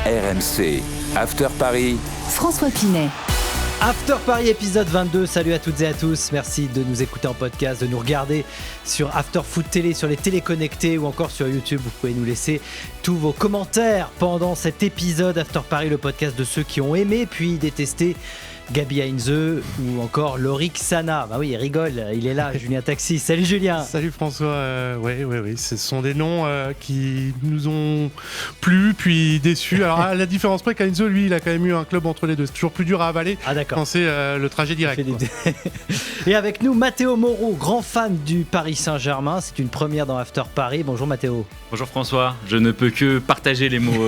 RMC, After Paris, François Pinet. After Paris épisode 22, salut à toutes et à tous, merci de nous écouter en podcast, de nous regarder sur After Foot Télé, sur les téléconnectés ou encore sur YouTube. Vous pouvez nous laisser tous vos commentaires pendant cet épisode After Paris, le podcast de ceux qui ont aimé puis détesté Gabi Heinze ou encore Lorik Sana. Bah oui, il rigole, il est là, Julien Taxis. Salut Julien. Salut François, oui, ce sont des noms qui nous ont plu puis déçus. Alors à la différence près qu'Heinze, lui, il a quand même eu un club entre les deux. C'est toujours plus dur à avaler quand c'est le trajet direct. Et avec nous, Matteo Moreau, grand fan du Paris Saint-Germain. C'est une première dans After Paris. Bonjour Matteo. Bonjour François, je ne peux que partager les mots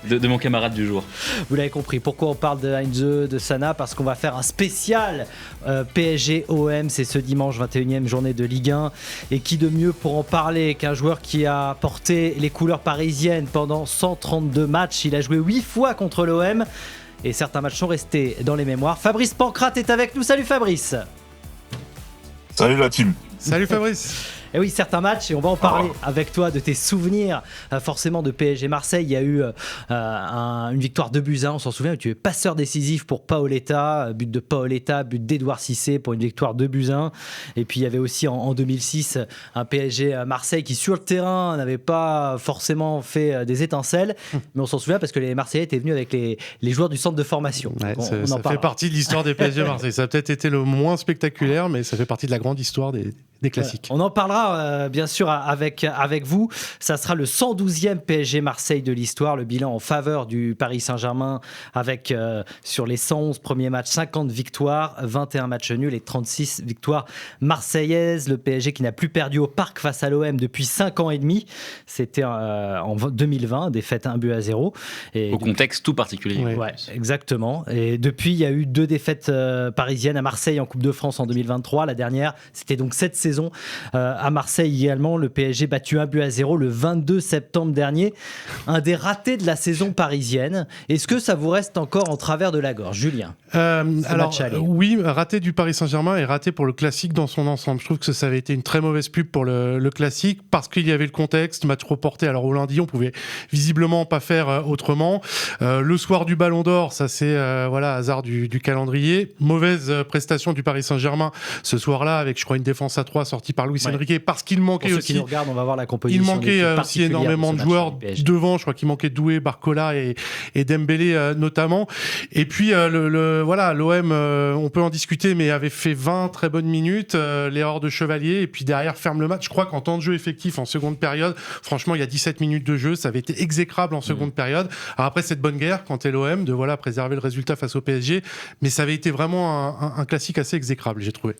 de mon camarade du jour. Vous l'avez compris, pourquoi on parle de Heinze, de Sana ? Parce qu'on va faire un spécial PSG-OM, c'est ce dimanche 21e journée de Ligue 1. Et qui de mieux pour en parler qu'un joueur qui a porté les couleurs parisiennes pendant 132 matchs. Il a joué 8 fois contre l'OM et certains matchs sont restés dans les mémoires. Fabrice Pancrate est avec nous, salut Fabrice. Salut la team. Salut Fabrice. Et oui, certains matchs, et on va en parler avec toi de tes souvenirs forcément de PSG Marseille. Il y a eu une victoire 2-1, on s'en souvient, où tu es passeur décisif pour Paoletta, but de Paoletta, but d'Edouard Cissé pour une victoire 2-1. Et puis il y avait aussi en 2006 un PSG Marseille qui sur le terrain n'avait pas forcément fait des étincelles, mais on s'en souvient parce que les Marseillais étaient venus avec les joueurs du centre de formation. Ouais, ça fait partie de l'histoire des PSG Marseille. Ça a peut-être été le moins spectaculaire, mais ça fait partie de la grande histoire des classiques. On en parlera bien sûr avec vous. Ça sera le 112e PSG Marseille de l'histoire, le bilan en faveur du Paris Saint-Germain avec sur les 111 premiers matchs 50 victoires, 21 matchs nuls et 36 victoires marseillaises. Le PSG qui n'a plus perdu au Parc face à l'OM depuis 5 ans et demi. C'était en 2020, défaite 1-0. Et au contexte tout particulier. Ouais, exactement. Et depuis, il y a eu 2 défaites parisiennes à Marseille en Coupe de France en 2023. La dernière, c'était donc cette saison à Marseille également. Le PSG battu 1-0 le 22 septembre dernier. Un des ratés de la saison parisienne. Est-ce que ça vous reste encore en travers de la gorge, Julien ? Oui, raté du Paris Saint-Germain et raté pour le classique dans son ensemble. Je trouve que ça avait été une très mauvaise pub pour le classique parce qu'il y avait le contexte, match reporté. Alors au lundi, on pouvait visiblement pas faire autrement. Le soir du Ballon d'Or, ça c'est hasard du calendrier. Mauvaise prestation du Paris Saint-Germain ce soir-là avec, je crois, une défense à 3 sortie par Luis Enrique parce qu'il manquait pour ceux aussi. Qui nous regardent, on va voir la composition. Il manquait aussi énormément de joueurs devant. Je crois qu'il manquait Doué, Barcola et Dembélé notamment. Et puis l'OM, on peut en discuter, mais avait fait 20 très bonnes minutes. L'erreur de Chevalier et puis derrière ferme le match. Je crois qu'en temps de jeu effectif en seconde période, franchement, il y a 17 minutes de jeu, ça avait été exécrable en seconde période. Alors après cette bonne guerre, quand t'es l'OM, de préserver le résultat face au PSG, mais ça avait été vraiment un classique assez exécrable, j'ai trouvé.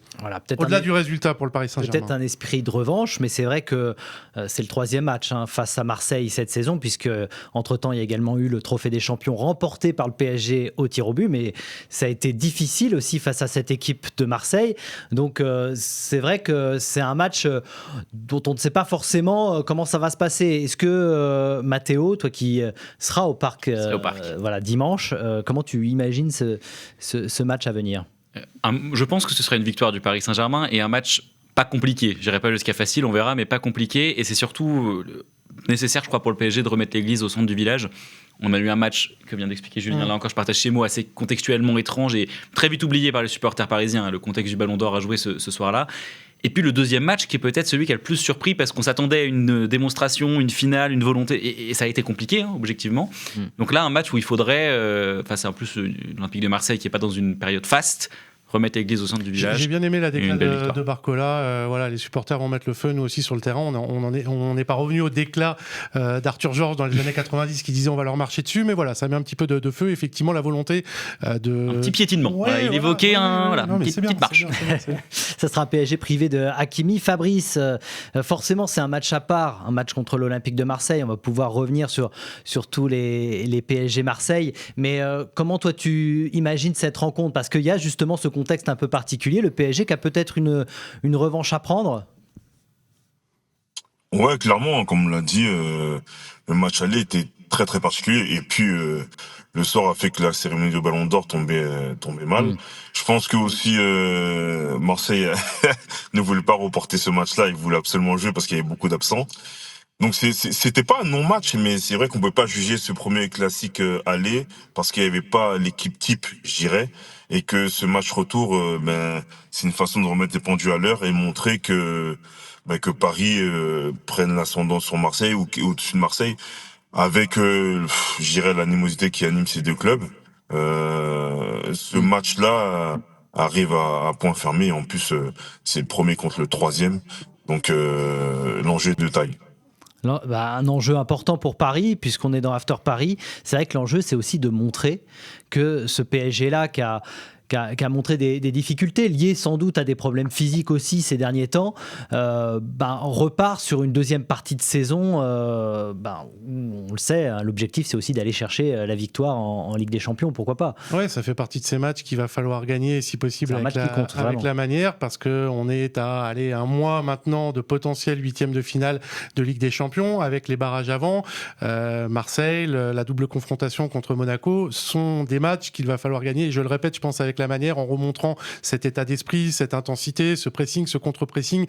Au-delà du résultat pour le Paris Saint-Germain. Peut-être un esprit de revanche, mais c'est vrai que c'est le 3e match face à Marseille cette saison, puisque entre-temps, il y a également eu le Trophée des Champions remporté par le PSG au tir au but, mais ça a été difficile aussi face à cette équipe de Marseille. Donc c'est vrai que c'est un match dont on ne sait pas forcément comment ça va se passer. Est-ce que Matteo, toi qui seras au parc, dimanche, comment tu imagines ce match à venir ? Je pense que ce sera une victoire du Paris Saint-Germain et un match pas compliqué. Je n'irai pas jusqu'à facile, on verra, mais pas compliqué. Et c'est surtout nécessaire, je crois, pour le PSG de remettre l'église au centre du village. On a eu un match, que vient d'expliquer Julien, là encore, je partage chez moi, assez contextuellement étrange et très vite oublié par les supporters parisiens. Le contexte du Ballon d'Or a joué ce soir-là. Et puis le deuxième match qui est peut-être celui qui a le plus surpris parce qu'on s'attendait à une démonstration, une finale, une volonté, et ça a été compliqué, objectivement. Donc là, un match où il faudrait, c'est en plus l'Olympique de Marseille qui n'est pas dans une période faste, remettre l'église au centre du village. J'ai bien aimé la déclat de Barcola. Les supporters vont mettre le feu, nous aussi, sur le terrain. On n'est pas revenu au déclat d'Arthur Georges dans les années 90 qui disait on va leur marcher dessus, mais ça met un petit peu de feu. Effectivement, la volonté de... Un petit piétinement. Il évoquait une petite marche. Ça sera un PSG privé de Hakimi. Fabrice, forcément, c'est un match à part, un match contre l'Olympique de Marseille. On va pouvoir revenir sur tous les PSG Marseille. Mais comment, toi, tu imagines cette rencontre ? Parce qu'il y a justement ce contexte un peu particulier, le PSG qui a peut-être une revanche à prendre. Ouais, clairement, comme on l'a dit, le match aller était très très particulier et puis le sort a fait que la cérémonie de Ballon d'Or tombait mal. Je pense que aussi Marseille ne voulait pas reporter ce match-là, il voulait absolument jouer parce qu'il y avait beaucoup d'absents. Donc c'était pas un non-match, mais c'est vrai qu'on peut pas juger ce premier classique aller parce qu'il y avait pas l'équipe type, je dirais, et que ce match retour, c'est une façon de remettre les pendules à l'heure et montrer que Paris prenne l'ascendant sur Marseille ou au-dessus de Marseille, avec, je dirais, l'animosité qui anime ces deux clubs. Ce match-là arrive à point fermé. Et en plus, c'est le premier contre le troisième, donc l'enjeu est de taille. Un enjeu important pour Paris, puisqu'on est dans After Paris. C'est vrai que l'enjeu, c'est aussi de montrer que ce PSG-là qui a montré des difficultés liées sans doute à des problèmes physiques aussi ces derniers temps, repart sur une deuxième partie de saison. On le sait, hein, l'objectif c'est aussi d'aller chercher la victoire en Ligue des Champions, pourquoi pas. Ouais, ça fait partie de ces matchs qu'il va falloir gagner si possible avec la manière, parce qu'on est à un mois maintenant de potentiel 8e de finale de Ligue des Champions avec les barrages avant. Marseille, la double confrontation contre Monaco sont des matchs qu'il va falloir gagner, et je le répète, je pense avec la manière, en remontrant cet état d'esprit, cette intensité, ce pressing, ce contre-pressing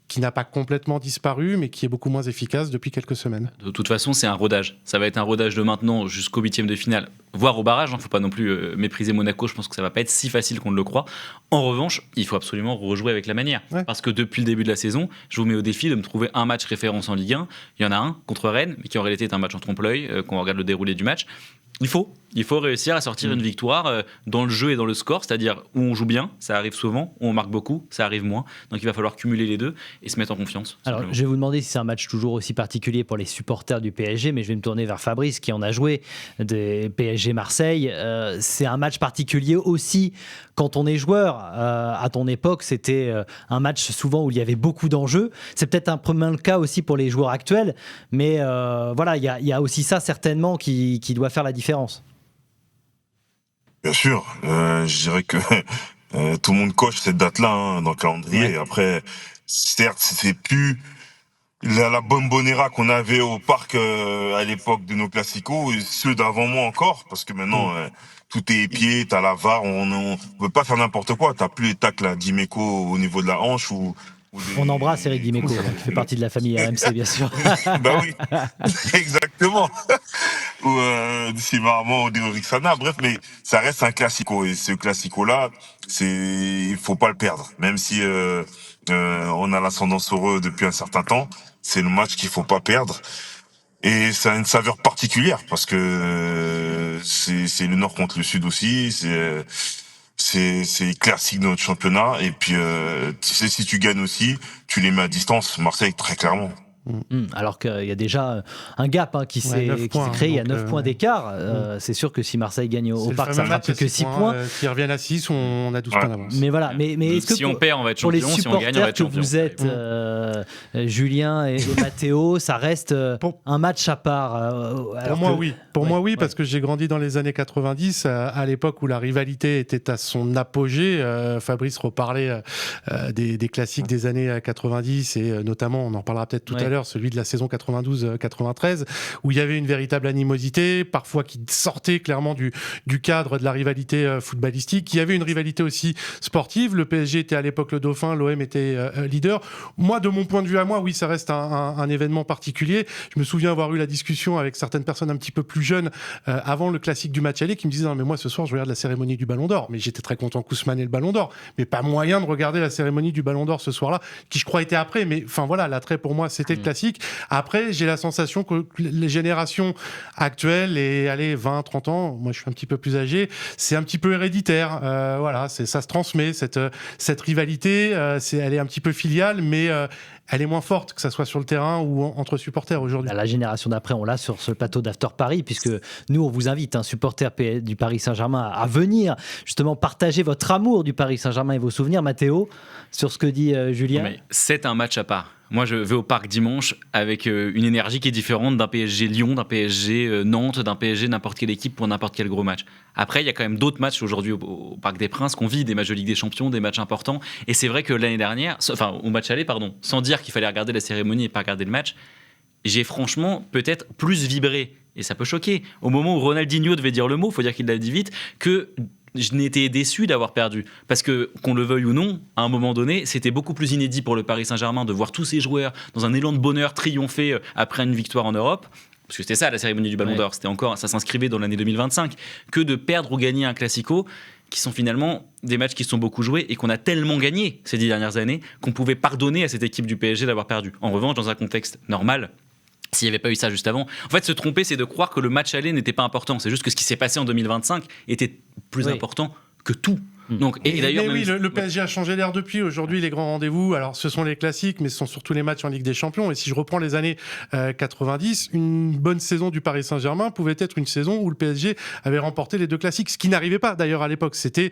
qui n'a pas complètement disparu, mais qui est beaucoup moins efficace depuis quelques semaines. De toute façon, c'est un rodage. Ça va être un rodage de maintenant jusqu'au 8e de finale, voire au barrage. Il ne faut pas non plus mépriser Monaco. Je pense que ça ne va pas être si facile qu'on ne le croit. En revanche, il faut absolument rejouer avec la manière. Ouais. Parce que depuis le début de la saison, je vous mets au défi de me trouver un match référence en Ligue 1. Il y en a un contre Rennes, mais qui en réalité est un match en trompe-l'œil, quand on regarde le déroulé du match. Il faut réussir à sortir une victoire dans le jeu et dans le score, c'est-à-dire où on joue bien, ça arrive souvent, où on marque beaucoup, ça arrive moins. Donc il va falloir cumuler les deux et se mettre en confiance. Alors je vais vous demander si c'est un match toujours aussi particulier pour les supporters du PSG, mais je vais me tourner vers Fabrice qui en a joué des PSG Marseille. C'est un match particulier aussi quand on est joueur. À ton époque, c'était un match souvent où il y avait beaucoup d'enjeux. C'est peut-être un peu le cas aussi pour les joueurs actuels, mais voilà, il y a aussi ça certainement qui doit faire la différence. Bien sûr, je dirais que tout le monde coche cette date-là dans le calendrier. Ouais. Après, certes, c'est plus la bombonera qu'on avait au parc à l'époque de nos classicos, et ceux d'avant moi encore, parce que maintenant tout est épié, t'as la VAR, on peut pas faire n'importe quoi. T'as plus les tacles à Dimeco au niveau de la hanche ou on embrasse Eric Dimeco, qui fait partie de la famille RMC, bien sûr. Bah oui, exactement. Ou Simarman ou Eric Sana, bref, mais ça reste un classico. Et ce classico-là, il faut pas le perdre. Même si on a l'ascendance sur eux depuis un certain temps, c'est le match qu'il faut pas perdre. Et ça a une saveur particulière, parce que c'est le Nord contre le Sud aussi, c'est classique de notre championnat, et puis tu sais, si tu gagnes aussi, tu les mets à distance. Marseille, très clairement. Alors qu'il y a déjà un gap qui s'est créé, il y a 9 points d'écart. C'est sûr que si Marseille gagne au Parc, ça ne fera plus que 6 points. S'ils reviennent à 6, on a 12 points d'avance. Mais voilà, mais est-ce que si on perd, on va être champion. Si on gagne, on va être champion. Vous êtes Julien et Mathéo, ça reste un match à part. Pour moi, oui, parce que j'ai grandi dans les années 90, à l'époque où la rivalité était à son apogée. Fabrice reparlait des classiques des années 90, et notamment, on en parlera peut-être tout à l'heure, celui de la saison 92-93, où il y avait une véritable animosité, parfois qui sortait clairement du cadre de la rivalité footballistique. Il y avait une rivalité aussi sportive. Le PSG était à l'époque le dauphin, l'OM était leader. Moi, de mon point de vue à moi, oui, ça reste un événement particulier. Je me souviens avoir eu la discussion avec certaines personnes un petit peu plus jeunes avant le classique du match aller, qui me disaient non, mais moi ce soir je regarde la cérémonie du Ballon d'Or. Mais j'étais très content qu'Ousmane ait le Ballon d'Or, mais pas moyen de regarder la cérémonie du Ballon d'Or ce soir-là, qui je crois était après. Mais enfin voilà, l'attrait pour moi c'était classique. Après, j'ai la sensation que les générations actuelles, et 20, 30 ans, moi je suis un petit peu plus âgé, c'est un petit peu héréditaire. Voilà, ça se transmet, cette rivalité, elle est un petit peu filiale, mais elle est moins forte, que ça soit sur le terrain ou entre supporters aujourd'hui. La génération d'après, on l'a sur ce plateau d'After Paris, puisque nous, on vous invite, supporters du Paris Saint-Germain, à venir justement partager votre amour du Paris Saint-Germain et vos souvenirs. Mathéo, sur ce que dit Julien. Mais c'est un match à part. Moi, je vais au Parc dimanche avec une énergie qui est différente d'un PSG Lyon, d'un PSG Nantes, d'un PSG n'importe quelle équipe pour n'importe quel gros match. Après, il y a quand même d'autres matchs aujourd'hui au Parc des Princes qu'on vit, des matchs de Ligue des Champions, des matchs importants. Et c'est vrai que l'année dernière, au match aller, sans dire qu'il fallait regarder la cérémonie et pas regarder le match, j'ai franchement peut-être plus vibré, et ça peut choquer, au moment où Ronaldinho devait dire le mot, il faut dire qu'il l'a dit vite, que je n'ai été déçu d'avoir perdu. Parce que, qu'on le veuille ou non, à un moment donné, c'était beaucoup plus inédit pour le Paris Saint-Germain de voir tous ces joueurs dans un élan de bonheur triompher après une victoire en Europe. Parce que c'était ça la cérémonie du Ballon d'Or, ça s'inscrivait dans l'année 2025, que de perdre ou gagner un Classico, qui sont finalement des matchs qui sont beaucoup joués et qu'on a tellement gagné ces 10 dernières années qu'on pouvait pardonner à cette équipe du PSG d'avoir perdu. En revanche, dans un contexte normal, s'il n'y avait pas eu ça juste avant. En fait, se tromper, c'est de croire que le match aller n'était pas important. C'est juste que ce qui s'est passé en 2025 était plus important que tout. Donc, et d'ailleurs, le PSG a changé d'air depuis. Aujourd'hui, les grands rendez-vous, alors ce sont les classiques, mais ce sont surtout les matchs en Ligue des Champions. Et si je reprends les années 90, une bonne saison du Paris Saint-Germain pouvait être une saison où le PSG avait remporté les 2 classiques, ce qui n'arrivait pas d'ailleurs à l'époque. C'était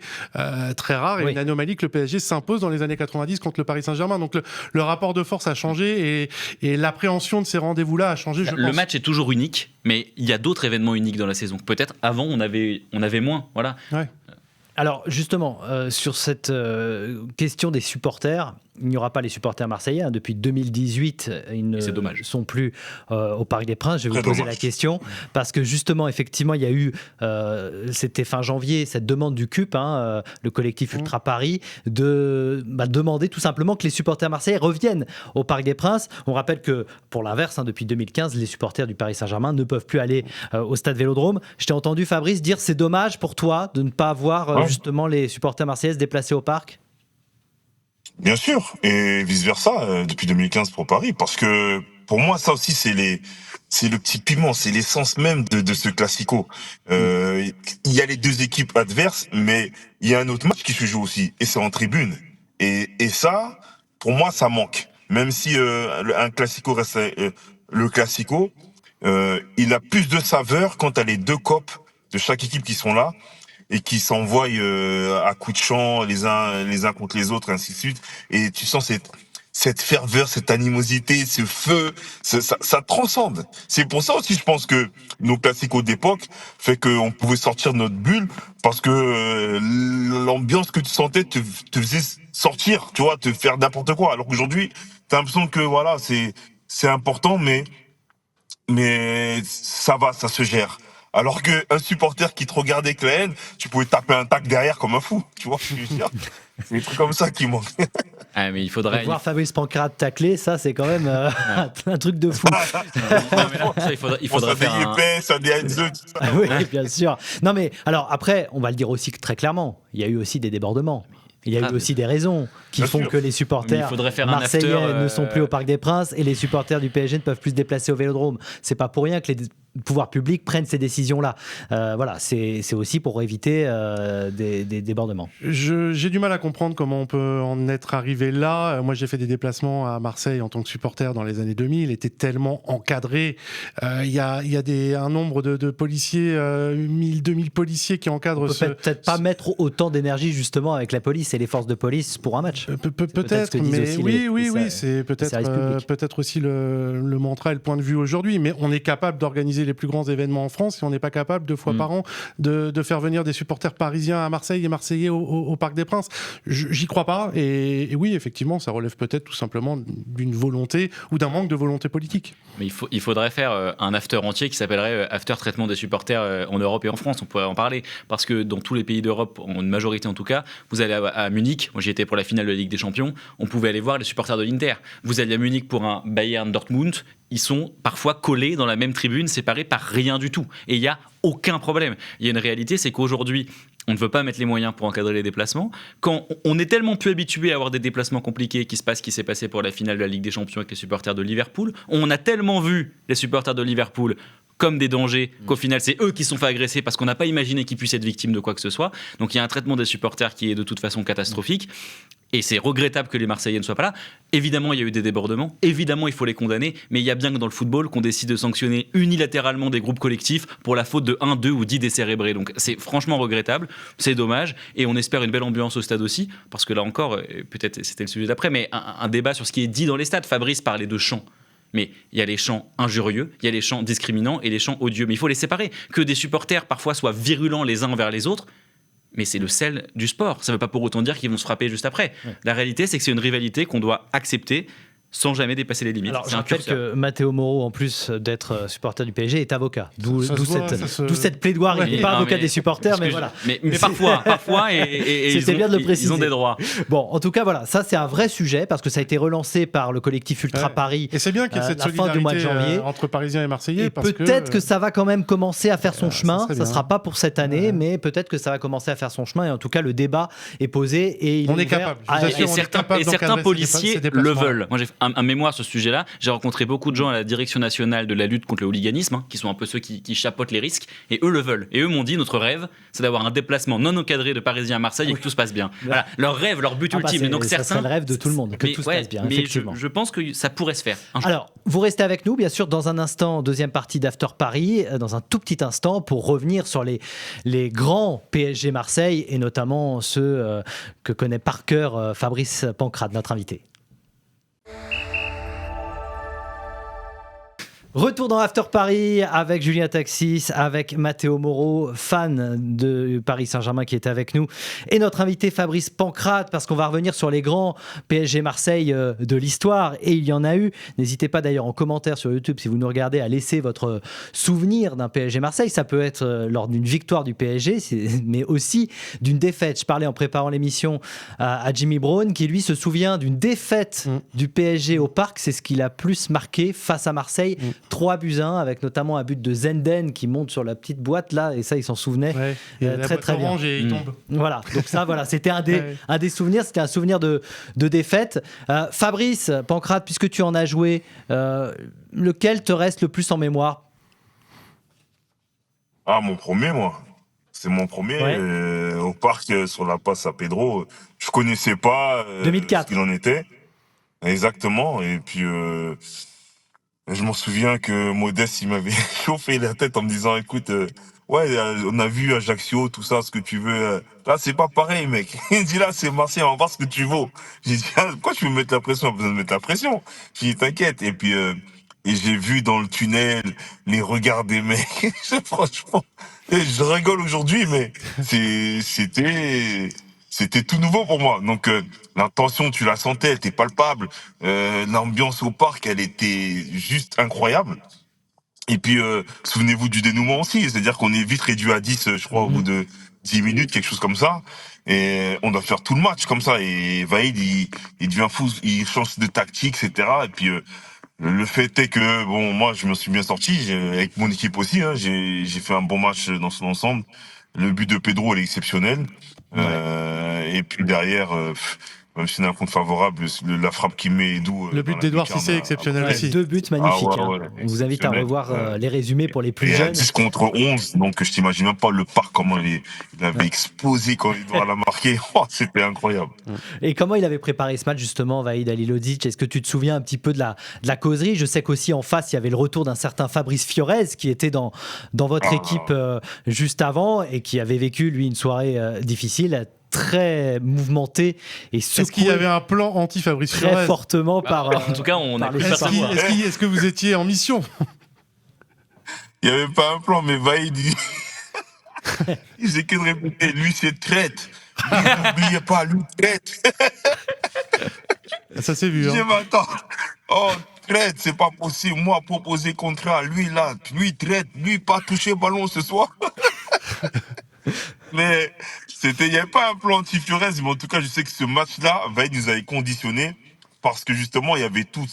très rare et une anomalie que le PSG s'impose dans les années 90 contre le Paris Saint-Germain. Donc le rapport de force a changé et l'appréhension de ces rendez-vous-là a changé. Le match est toujours unique, mais il y a d'autres événements uniques dans la saison. Peut-être avant, on avait moins. Voilà. Ouais. Alors justement, sur cette question des supporters, il n'y aura pas les supporters marseillais. Depuis 2018, ils ne sont plus au Parc des Princes. Je vais vous poser la question parce que justement, effectivement, il y a eu, c'était fin janvier, cette demande du CUP, le collectif Ultra Paris, de demander tout simplement que les supporters marseillais reviennent au Parc des Princes. On rappelle que, pour l'inverse, depuis 2015, les supporters du Paris Saint-Germain ne peuvent plus aller au stade Vélodrome. Je t'ai entendu, Fabrice, dire c'est dommage pour toi de ne pas avoir justement les supporters marseillais se déplacer au Parc. Bien sûr, et vice-versa, depuis 2015 pour Paris, parce que pour moi, ça aussi, c'est le petit piment, c'est l'essence même de ce Classico. Il y a les 2 équipes adverses, mais il y a un autre match qui se joue aussi, et c'est en tribune. Et ça, pour moi, ça manque. Même si un Classico reste le Classico, il a plus de saveur quand t'as les 2 copes de chaque équipe qui sont là, et qui s'envoient à coups de chant les uns contre les autres, et ainsi de suite. Et tu sens cette ferveur, cette animosité, ce feu, ça transcende. C'est pour ça aussi, je pense que nos classicos d'époque fait qu'on pouvait sortir de notre bulle, parce que l'ambiance que tu sentais te faisait sortir, tu vois, te faire n'importe quoi. Alors qu'aujourd'hui, t'as l'impression que voilà, c'est important, mais ça va, ça se gère. Alors qu'un supporter qui te regardait avec la haine, tu pouvais taper un tac derrière comme un fou. Tu vois ce que je veux dire ? C'est des trucs comme ça qui manquent. Mais il faudrait... Voir Fabrice Pancrate tacler, ça c'est quand même un truc de fou. Il faudrait faire un DN2, tout ça. Oui, bien sûr. Non mais alors après, on va le dire aussi très clairement, il y a eu aussi des débordements. Il y a eu aussi des raisons qui font que les supporters marseillais ne sont plus au Parc des Princes et les supporters du PSG ne peuvent plus se déplacer au Vélodrome. C'est pas pour rien que les pouvoirs publics prennent ces décisions-là. Voilà, c'est aussi pour éviter des débordements. J'ai du mal à comprendre comment on peut en être arrivé là. Moi, j'ai fait des déplacements à Marseille en tant que supporter dans les années 2000. Il était tellement encadré. Il y a un nombre de policiers, 1000, 2000 policiers qui encadrent. On peut peut-être pas mettre autant d'énergie justement avec la police et les forces de police pour un match. Peut-être, mais oui, c'est peut-être aussi le mantra et le point de vue aujourd'hui. Mais on est capable d'organiser les plus grands événements en France et on n'est pas capable 2 fois par an de faire venir des supporters parisiens à Marseille et marseillais au Parc des Princes. J'y crois pas et oui, effectivement, ça relève peut-être tout simplement d'une volonté ou d'un manque de volonté politique. Mais il faudrait faire un after entier qui s'appellerait after traitement des supporters en Europe et en France. On pourrait en parler parce que dans tous les pays d'Europe, en une majorité en tout cas, vous allez à Munich, moi j'y étais pour la finale de la Ligue des Champions, on pouvait aller voir les supporters de l'Inter. Vous alliez à Munich pour un Bayern Dortmund, ils sont parfois collés dans la même tribune, séparés par rien du tout. Et il n'y a aucun problème. Il y a une réalité, c'est qu'aujourd'hui, on ne veut pas mettre les moyens pour encadrer les déplacements. Quand on est tellement plus habitué à avoir des déplacements compliqués qui se passent, qui s'est passé pour la finale de la Ligue des Champions avec les supporters de Liverpool, on a tellement vu les supporters de Liverpool comme des dangers, qu'au final c'est eux qui se sont fait agresser parce qu'on n'a pas imaginé qu'ils puissent être victimes de quoi que ce soit. Donc il y a un traitement des supporters qui est de toute façon catastrophique. Et c'est regrettable que les Marseillais ne soient pas là. Évidemment, il y a eu des débordements. Évidemment, il faut les condamner. Mais il y a bien que dans le football, qu'on décide de sanctionner unilatéralement des groupes collectifs pour la faute de 1, 2 ou 10 décérébrés. Donc c'est franchement regrettable. C'est dommage. Et on espère une belle ambiance au stade aussi. Parce que là encore, peut-être c'était le sujet d'après, mais un débat sur ce qui est dit dans les stades. Fabrice parlait de chants. Mais il y a les chants injurieux, il y a les chants discriminants et les chants odieux. Mais il faut les séparer. Que des supporters parfois soient virulents les uns envers les autres, mais c'est le sel du sport. Ça ne veut pas pour autant dire qu'ils vont se frapper juste après. Ouais. La réalité, c'est que c'est une rivalité qu'on doit accepter sans jamais dépasser les limites. Alors, je rappelle que Matteo Moro, en plus d'être supporter du PSG, est avocat. D'où cette plaidoirie. Il n'est pas avocat des supporters, mais voilà. Mais parfois, et c'était bien de le préciser. Ils ont des droits. Bon, en tout cas, voilà, ça c'est un vrai sujet parce que ça a été relancé par le collectif Ultra Paris. Et c'est bien qu'il y ait cette solidarité du mois de janvier. Entre Parisiens et Marseillais. Et peut-être que ça va quand même commencer à faire son chemin. Ça ne sera pas pour cette année, mais peut-être que ça va commencer à faire son chemin. Et en tout cas, le débat est posé et on est capable. Et certains policiers le veulent. Moi, j'ai fait un mémoire sur ce sujet-là. J'ai rencontré beaucoup de gens à la direction nationale de la lutte contre le hooliganisme, qui sont un peu ceux qui chapeautent les risques, et eux le veulent. Et eux m'ont dit, notre rêve, c'est d'avoir un déplacement non encadré de Parisiens à Marseille et que tout se passe bien. Voilà, leur rêve, leur but ultime. Donc ça serait le rêve de tout le monde, que tout se passe bien. Mais effectivement. je pense que ça pourrait se faire. Alors, vous restez avec nous, bien sûr, dans un instant, deuxième partie d'After Paris, dans un tout petit instant, pour revenir sur les grands PSG Marseille, et notamment ceux que connaît par cœur Fabrice Pancrate, notre invité. Retour dans After Paris avec Julien Taxis, avec Matteo Moro, fan de Paris Saint-Germain qui est avec nous, et notre invité Fabrice Pancrate, parce qu'on va revenir sur les grands PSG Marseille de l'histoire, et il y en a eu. N'hésitez pas d'ailleurs en commentaire sur YouTube, si vous nous regardez, à laisser votre souvenir d'un PSG Marseille. Ça peut être lors d'une victoire du PSG, mais aussi d'une défaite. Je parlais en préparant l'émission à Jimmy Brown, qui lui se souvient d'une défaite du PSG au Parc. C'est ce qui l'a plus marqué face à Marseille. 3-1, avec notamment un but de Zenden qui monte sur la petite boîte là, et ça il s'en souvenait très bien. Et il tombe. Voilà, donc ça voilà, c'était un des souvenirs, c'était un souvenir de défaite. Fabrice Pancrate, puisque tu en as joué, lequel te reste le plus en mémoire? Mon premier, moi. C'est mon premier au Parc, sur la passe à Pedro. Je connaissais pas 2004. ce qu'il en était. Exactement. Et puis je m'en souviens que Modeste, il m'avait chauffé la tête en me disant, écoute, on a vu Ajaccio, tout ça, ce que tu veux. Là, c'est pas pareil, mec. Il dit, là, c'est Marseille, on va voir ce que tu vaux. J'ai dit, pourquoi tu veux me mettre la pression? Pas besoin de mettre la pression. J'ai dit, t'inquiète. Et puis, et j'ai vu dans le tunnel les regards des mecs. Franchement, je rigole aujourd'hui, mais c'était tout nouveau pour moi. Donc, l'intention, tu la sentais, elle était palpable. L'ambiance au Parc, elle était juste incroyable. Et puis, souvenez-vous du dénouement aussi. C'est-à-dire qu'on est vite réduit à 10, je crois, au bout de 10 minutes, quelque chose comme ça. Et on doit faire tout le match comme ça. Et Vaïd, il devient fou, il change de tactique, etc. Et puis, le fait est que, moi, je me suis bien sorti, avec mon équipe aussi. J'ai fait un bon match dans son ensemble. Le but de Pedro, il est exceptionnel. Et puis derrière, même si c'est un compte favorable, la frappe qu'il met Edu. Le but d'Edouard Cissé est exceptionnel aussi. 2 buts magnifiques. On vous invite à revoir les résumés pour les plus jeunes. 10 contre 11, donc je t'imagine même pas le Parc, comment il avait explosé quand Edouard l'a marqué. C'était incroyable. Et comment il avait préparé ce match justement, Vaïd Halilhodžić? Est-ce que tu te souviens un petit peu de la causerie? Je sais qu'aussi en face, il y avait le retour d'un certain Fabrice Fiorez qui était dans votre équipe juste avant et qui avait vécu, lui, une soirée difficile, très mouvementé et secoué. Est-ce qu'il y avait un plan anti-Fabrice Fiorez? Très fortement en tout cas, on a pu savoir. Est-ce que vous étiez en mission? Il n'y avait pas un plan, mais Vaïd, il faisait que de répéter, lui c'est traite. N'oubliez pas, lui traite. Ça s'est vu. Je dis, mais attends, traite, c'est pas possible. Moi, proposer contrat, lui là, lui traite, lui pas toucher ballon ce soir. Mais il n'y avait pas un plan anti-Fiorez, mais en tout cas, je sais que ce match-là, Vaïd nous avait conditionné parce que justement, il y avait tout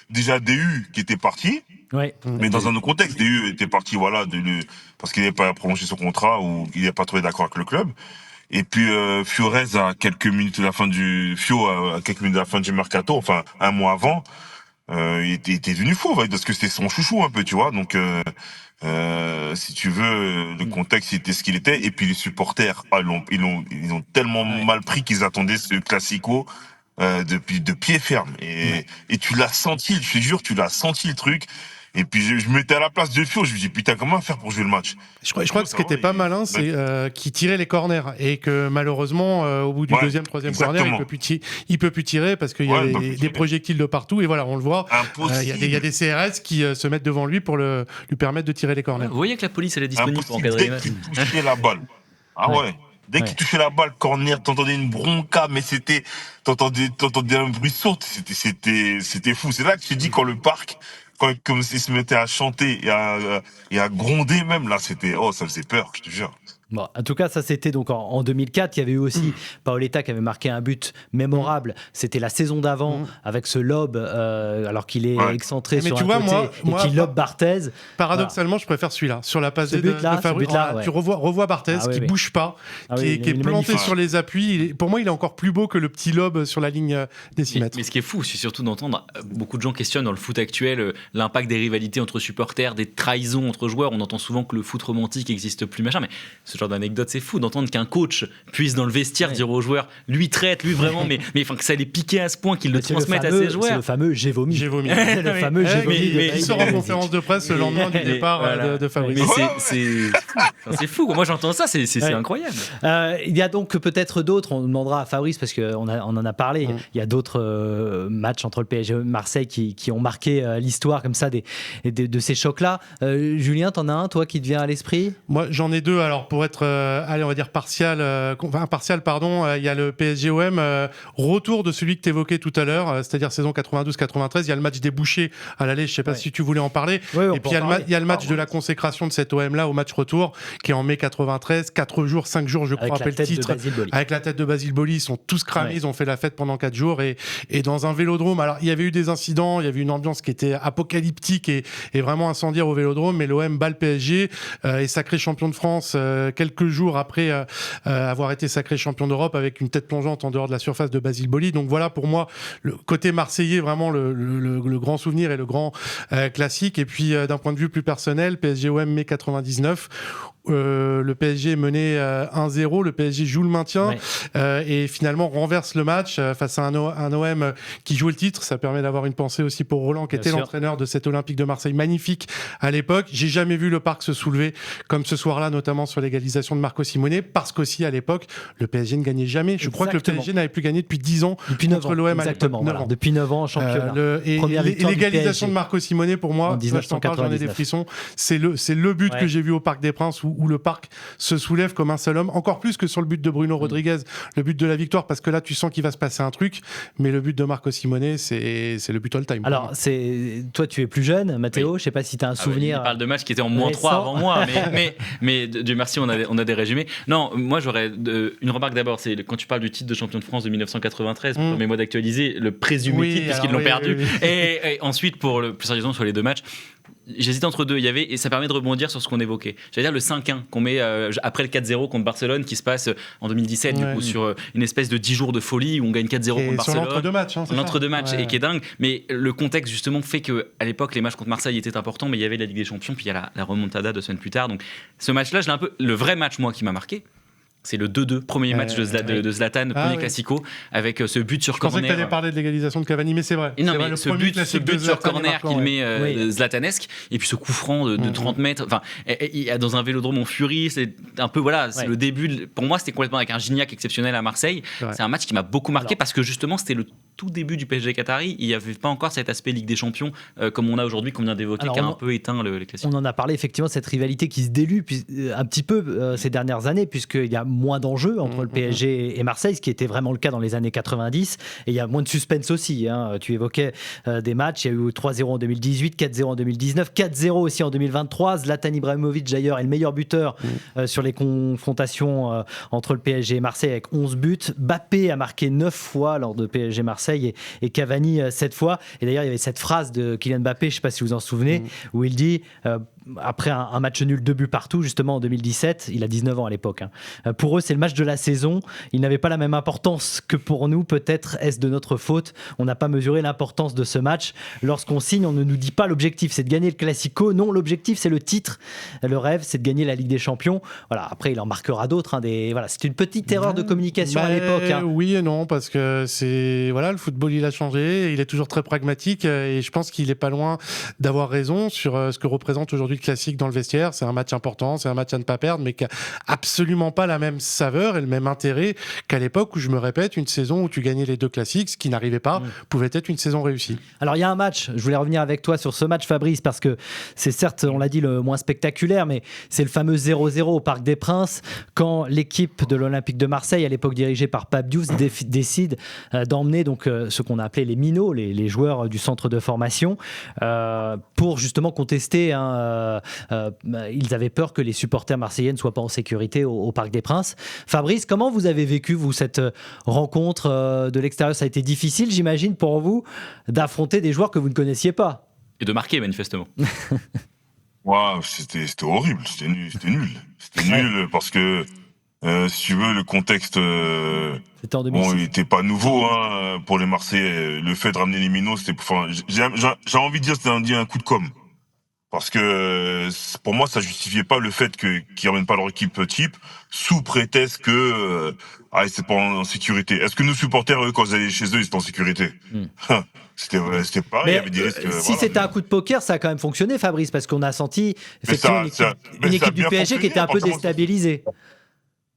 déjà DU qui était parti. Ouais. Mais dans un autre contexte, DU était parti, parce qu'il n'avait pas prolongé son contrat ou il n'a pas trouvé d'accord avec le club. Et puis, Fiorez, à quelques minutes de la fin du mercato, enfin, un mois avant, il était devenu fou, Vaïd, parce que c'était son chouchou un peu, tu vois. Donc, si tu veux, le contexte était ce qu'il était. Et puis les supporters, ils ont tellement mal pris qu'ils attendaient ce classico de pied ferme. Et tu l'as senti, je te jure, tu l'as senti le truc. Et puis je m'étais à la place de Fio, je me dis putain, comment faire pour jouer le match? Je crois que ce qui était pas malin, c'est qu'il tirait les corners et que malheureusement au bout du deuxième, troisième corner, il peut plus tirer parce qu'il y a des projectiles de partout et voilà, on le voit. Il y a des CRS qui se mettent devant lui pour lui permettre de tirer les corners. Vous voyez que la police elle est disponible pour encadrer les matchs. Toucher la balle. Dès qu'il touchait la balle, corner, t'entendais une bronca, mais t'entendais un bruit sourd, c'était fou. C'est là que je t'ai dit quand le parc, comme s'il se mettait à chanter et à gronder même, là, ça faisait peur, je te jure. Bon, en tout cas, ça c'était donc en 2004. Il y avait eu aussi Paoletta qui avait marqué un but mémorable. C'était la saison d'avant avec ce lob, alors qu'il est excentré sur un côté et qu'il lobe Barthez. Paradoxalement, je préfère celui-là sur la passe de Fabri. Tu revois Barthez qui bouge pas, qui est planté sur les appuis. Pour moi, il est encore plus beau que le petit lob sur la ligne des 6 mètres. Mais ce qui est fou, c'est surtout d'entendre beaucoup de gens questionnent dans le foot actuel l'impact des rivalités entre supporters, des trahisons entre joueurs. On entend souvent que le foot romantique n'existe plus, machin. Mais ce genre d'anecdote, c'est fou d'entendre qu'un coach puisse dans le vestiaire dire aux joueurs, lui traite, lui vraiment, mais enfin que ça les piquait à ce point qu'il le transmette à ses joueurs. C'est le fameux j'ai vomi. J'ai vomi. C'est le fameux j'ai vomi. Il sort en conférence de presse le lendemain du départ de Fabrice. Mais c'est fou. Moi j'entends ça, c'est incroyable. Il y a donc peut-être d'autres. On demandera à Fabrice parce qu'on en a parlé. Il y a d'autres matchs entre le PSG et Marseille qui ont marqué l'histoire comme ça de ces chocs-là. Julien, t'en as un toi qui te vient à l'esprit? Moi j'en ai deux. Alors pour être on va dire impartial, il y a le PSG-OM, retour de celui que tu évoquais tout à l'heure, c'est-à-dire saison 92-93. Il y a le match des Bouchers à l'aller, je ne sais pas si tu voulais en parler. Et puis il y a le match de la consécration de cet OM-là au match retour, qui est en mai 93, 5 jours, je crois, après le titre. Avec la tête de Basile Boli, ils sont tous cramés, ils ont fait la fête pendant 4 jours. Et dans un vélodrome, alors il y avait eu des incidents, il y avait une ambiance qui était apocalyptique et vraiment incendiaire au vélodrome, mais l'OM bat le PSG, est sacré champion de France quelques jours après avoir été sacré champion d'Europe avec une tête plongeante en dehors de la surface de Basile Boli. Donc voilà pour moi le côté marseillais, vraiment le grand souvenir et le grand classique. Et puis d'un point de vue plus personnel, PSG-OM mai 99, le PSG est mené 1-0, le PSG joue le maintien et finalement renverse le match face à un OM qui joue le titre. Ça permet d'avoir une pensée aussi pour Roland qui était l'entraîneur de cet Olympique de Marseille magnifique à l'époque. J'ai jamais vu le parc se soulever comme ce soir-là, notamment sur l'égalisation de Marco Simone, parce qu'aujourd'hui à l'époque le PSG ne gagnait jamais. Je crois que le PSG n'avait plus gagné depuis 10 ans contre l'OM à l'époque. Depuis 9 ans en championnat. Et l'égalisation de Marco Simone, pour moi, j'en ai des frissons. C'est le but que j'ai vu au Parc des Princes où le parc se soulève comme un seul homme, encore plus que sur le but de Bruno Rodriguez, le but de la victoire, parce que là tu sens qu'il va se passer un truc, mais le but de Marco Simone, c'est le but all time. Alors toi tu es plus jeune, Mathéo, je sais pas si tu as un souvenir. Il parle de matchs qui étaient en -3 avant moi, mais Dieu merci, on a des résumés. Non, moi j'aurais une remarque d'abord, c'est quand tu parles du titre de champion de France de 1993, permets-moi d'actualiser le présumé titre puisqu'ils l'ont perdu. Et ensuite, plus sérieusement sur les deux matchs, j'hésite entre deux. Et ça permet de rebondir sur ce qu'on évoquait. J'allais dire le 5-1 qu'on met après le 4-0 contre Barcelone, qui se passe en 2017, du coup, sur une espèce de 10 jours de folie où on gagne 4-0 contre Barcelone. Sur l'entre-deux-matchs. L'entre-deux-matchs, et qui est dingue. Mais le contexte, justement, fait qu'à l'époque, les matchs contre Marseille étaient importants, mais il y avait la Ligue des Champions, puis il y a la remontada 2 semaines plus tard. Donc, ce match-là, le vrai match, moi, qui m'a marqué, c'est le 2-2, premier match de Zlatan, premier classico, avec ce but sur corner. Je pensais que tu allais parler de l'égalisation de Cavani, mais c'est vrai. Non, mais ce but sur corner qu'il met zlatanesque, et puis ce coup franc de 30 mètres. Enfin, dans un vélodrome en furie, c'est un peu, c'est le début. Pour moi, c'était complètement avec un Gignac exceptionnel à Marseille. C'est un match qui m'a beaucoup marqué parce que justement, c'était le tout début du PSG Qatari. Il n'y avait pas encore cet aspect Ligue des Champions comme on a aujourd'hui, qu'on vient d'évoquer, qui a un peu éteint les classiques. On en a parlé effectivement, cette rivalité qui se délue un petit peu ces dernières années, puisqu'il y a moins d'enjeux entre le PSG et Marseille, ce qui était vraiment le cas dans les années 90, et il y a moins de suspense aussi. Tu évoquais des matchs, il y a eu 3-0 en 2018, 4-0 en 2019, 4-0 aussi en 2023. Zlatan Ibrahimovic d'ailleurs est le meilleur buteur sur les confrontations entre le PSG et Marseille avec 11 buts. Mbappé a marqué 9 fois lors de PSG Marseille et Cavani 7 fois. Et d'ailleurs il y avait cette phrase de Kylian Mbappé, je ne sais pas si vous vous en souvenez, où il dit après un match nul 2 buts partout justement en 2017, il a 19 ans à l'époque, pour eux c'est le match de la saison, il n'avait pas la même importance que pour nous, peut-être est-ce de notre faute, on n'a pas mesuré l'importance de ce match. Lorsqu'on signe, on ne nous dit pas l'objectif c'est de gagner le Classico, non, l'objectif c'est le titre, le rêve c'est de gagner la Ligue des Champions. Voilà, après il en marquera d'autres, c'est une petite erreur de communication à l'époque. Oui et non, parce que le football il a changé, il est toujours très pragmatique et je pense qu'il est pas loin d'avoir raison sur ce que représente aujourd'hui aujourd'hui le classique dans le vestiaire. C'est un match important, c'est un match à ne pas perdre, mais qui a absolument pas la même saveur et le même intérêt qu'à l'époque où, je me répète, une saison où tu gagnais les 2 classiques, ce qui n'arrivait pas, pouvait être une saison réussie. Alors il y a un match, je voulais revenir avec toi sur ce match, Fabrice, parce que c'est certes, on l'a dit, le moins spectaculaire, mais c'est le fameux 0-0 au Parc des Princes, quand l'équipe de l'Olympique de Marseille, à l'époque dirigée par Pape Diouf, décide d'emmener donc ce qu'on a appelé les minots, les joueurs du centre de formation, pour justement contester. Ils avaient peur que les supporters marseillais ne soient pas en sécurité au Parc des Princes. Fabrice, comment vous avez vécu, vous, cette rencontre de l'extérieur? Ça a été difficile, j'imagine, pour vous, d'affronter des joueurs que vous ne connaissiez pas. Et de marquer, manifestement. Ouais, c'était horrible, c'était nul. C'était nul parce que, si tu veux, le contexte, c'était en 2006. Bon, il n'était pas nouveau pour les Marseillais. Le fait de ramener les minots, c'était, enfin, j'ai envie de dire, c'était un coup de com'. Parce que pour moi, ça justifiait pas le fait qu'ils ramènent pas leur équipe type sous prétexte que c'est pas en sécurité. Est-ce que nos supporters, eux, quand ils allaient chez eux, ils étaient en sécurité? C'était pareil. Il y avait des risques. Si c'était un coup de poker, ça a quand même fonctionné, Fabrice, parce qu'on a senti effectivement une équipe du PSG qui était un peu déstabilisée.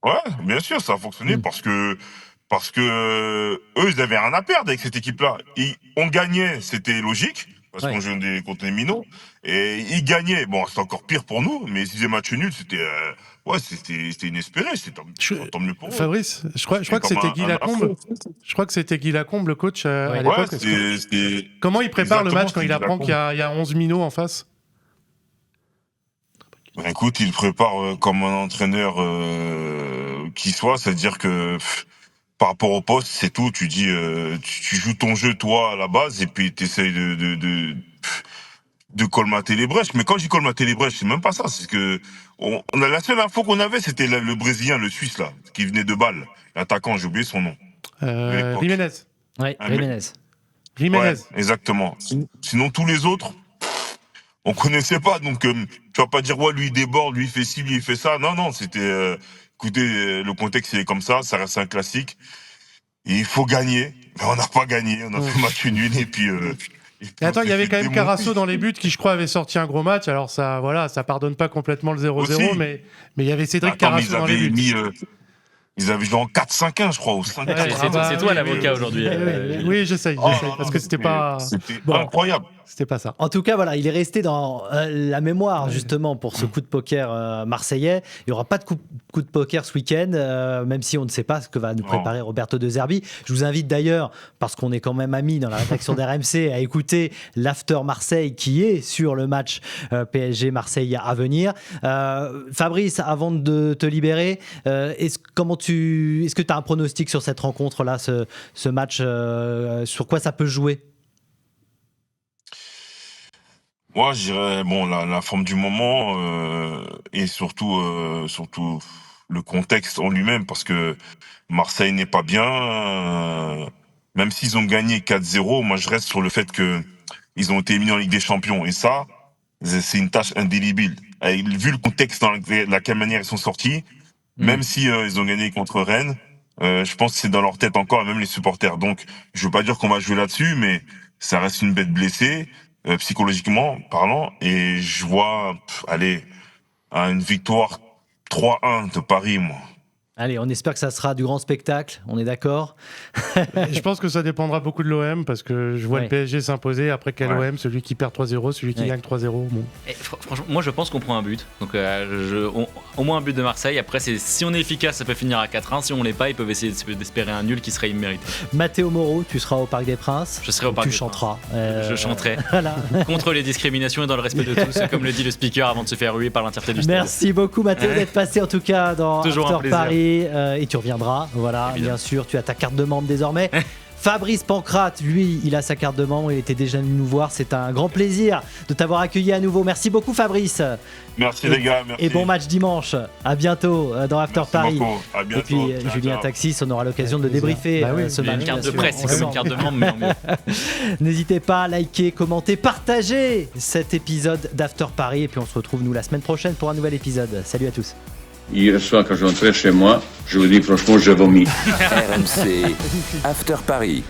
Ouais, bien sûr, ça a fonctionné parce que eux, ils avaient rien à perdre avec cette équipe-là. On gagnait, c'était logique. Parce qu'on jouait contre les minots. Et ils gagnaient. Bon, c'était encore pire pour nous, mais s'ils faisaient match nul, c'était inespéré. C'était tant mieux pour eux. Fabrice, je crois que c'était Guy Lacombe. Je crois que c'était Guy Lacombe, le coach, à l'époque. Comment il prépare le match quand il apprend qu'il y a 11 minots en face? Écoute, il prépare comme un entraîneur qui soit. C'est-à-dire que par rapport au poste, c'est tout. Tu dis, tu joues ton jeu, toi, à la base, et puis tu essayes de colmater les brèches. Mais quand je dis colmater les brèches, c'est même pas ça. C'est que la seule info qu'on avait, c'était le Brésilien, le Suisse, là, qui venait de Bâle. L'attaquant, j'ai oublié son nom. Jiménez. Oui, Jiménez. Ouais, exactement. Sinon, tous les autres, on connaissait pas. Donc, tu vas pas dire, lui, il déborde, lui, il fait ci, lui, il fait ça. Non, c'était... écoutez, le contexte, il est comme ça reste un classique. Et il faut gagner. Mais on n'a pas gagné, on a fait match nul, et puis... attends, il y avait quand même Carasso dans les buts qui, je crois, avait sorti un gros match. Alors ça pardonne pas complètement le 0-0, mais il y y avait Carasso dans les buts. Ils avaient joué en 4-5-1, je crois, ou 5-4. C'est toi l'avocat aujourd'hui. Oui, j'essaye, parce que c'était pas... C'était incroyable. C'était pas ça. En tout cas, voilà, il est resté dans la mémoire, justement, pour ce coup de poker marseillais. Il n'y aura pas de coup de poker ce week-end, même si on ne sait pas ce que va nous préparer Roberto De Zerbi. Je vous invite d'ailleurs, parce qu'on est quand même amis dans la rédaction d'RMC, à écouter l'After Marseille qui est sur le match PSG-Marseille à venir. Fabrice, avant de te libérer, est-ce que tu as un pronostic sur cette rencontre-là, ce match, sur quoi ça peut jouer? Moi, je dirais, la forme du moment et surtout le contexte en lui-même, parce que Marseille n'est pas bien. Même s'ils ont gagné 4-0, moi, je reste sur le fait que ils ont été éliminés en Ligue des Champions. Et ça, c'est une tâche indélébile. Et vu le contexte dans laquelle manière ils sont sortis, même si ils ont gagné contre Rennes, je pense que c'est dans leur tête encore, et même les supporters. Donc, je veux pas dire qu'on va jouer là-dessus, mais ça reste une bête blessée. Psychologiquement parlant, et je vois une victoire 3-1 de Paris, moi. Allez, on espère que ça sera du grand spectacle, on est d'accord? Je pense que ça dépendra beaucoup de l'OM, parce que je vois le PSG s'imposer. Après quel OM, celui qui perd 3-0, celui qui gagne 3-0. Bon. Franchement, moi je pense qu'on prend un but. Donc au moins un but de Marseille. Après, si on est efficace, ça peut finir à 4-1. Si on l'est pas, ils peuvent essayer d'espérer un nul qui serait immérité. Matteo Moreau, tu seras au Parc des Princes. Je serai au Parc des Princes. Tu chanteras. Je chanterai. Voilà. Contre les discriminations et dans le respect de tous, comme le dit le speaker avant de se faire huer par l'entièreté du stade. Merci beaucoup Matteo d'être passé en tout cas dans After Paris. Et tu reviendras, voilà, bien sûr, tu as ta carte de membre désormais. Fabrice Pancrate, lui, il a sa carte de membre, il était déjà venu nous voir. C'est un grand plaisir de t'avoir accueilli à nouveau. Merci beaucoup Fabrice. Merci les gars, merci. Et bon match dimanche. À bientôt dans After Paris. À bientôt. Et puis Julien Taxis, on aura l'occasion de débriefer ce match. Une carte de presse, c'est comme une carte de membre, mais en mieux. N'hésitez pas à liker, commenter, partager cet épisode d'After Paris. Et puis on se retrouve nous la semaine prochaine pour un nouvel épisode. Salut à tous. Hier soir, quand je rentrais chez moi, je vous dis franchement, j'ai vomi. RMC After Paris.